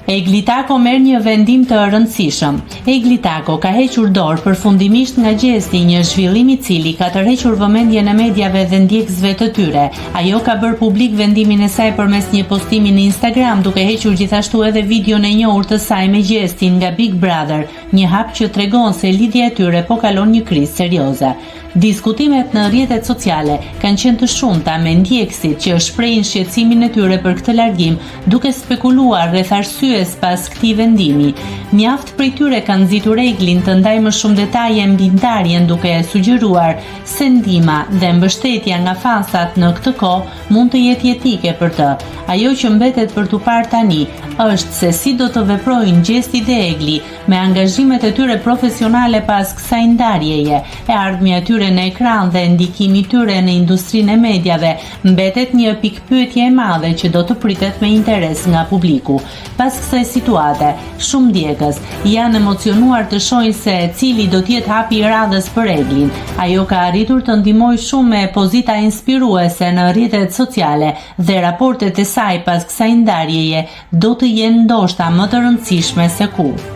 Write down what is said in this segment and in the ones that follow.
Egli Tako merr një vendim të rëndësishëm. Egli Tako ka hequr dorë përfundimisht nga gjesti, një zhvillim i cili ka tërhequr vëmendjen e mediave dhe ndjekësve të tyre. Ajo ka bërë publik vendimin e saj përmes një postimi në Instagram, duke hequr gjithashtu edhe videon e njohur të saj me gjestin nga Big Brother, një hap që tregon se lidhja e tyre po kalon një krizë serioze. Diskutimet në rrjetet sociale kanë qenë të shumta me ndjekësit që shprehin shqetësimin e tyre për këtë largim, duke spekuluar rreth arsyes pas këtij vendimi. Mjaft prej tyre kanë nxitur Eglin të ndajë më shumë detaje mbi ndarjen, duke sugjeruar se ndihma dhe mbështetja nga fansat në këtë kohë mund të jetë jetike për të. Ajo që mbetet për tu parë tani është se si do të veprojnë Gjesti dhe Egli me angazhimet e tyre profesionale pas kësaj ndarjeje. E ardhmja e tyre në ekran dhe ndikimi i tyre në industrinë e mediave mbetet një pikpyetje e madhe që do të pritet me interes nga publiku. Pas kësaj situate, shumë ndjekës janë emocionuar të shohin se cili do të jetë hapi i radhës për Eglin. Ajo ka arritur të ndihmojë shumë me pozita inspiruese në rrjetet sociale dhe raportet e saj pas kësaj ndarjeje do të jenë ndoshta më të rëndësishme se kurrë.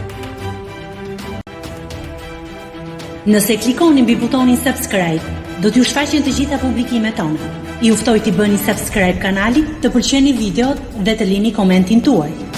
Nëse klikoni mbi butonin subscribe, do t'ju shfaqen të gjitha publikimet tona. Ju ftoj t'i bëni subscribe kanalit, të pëlqeni videot dhe të lini komentin tuaj.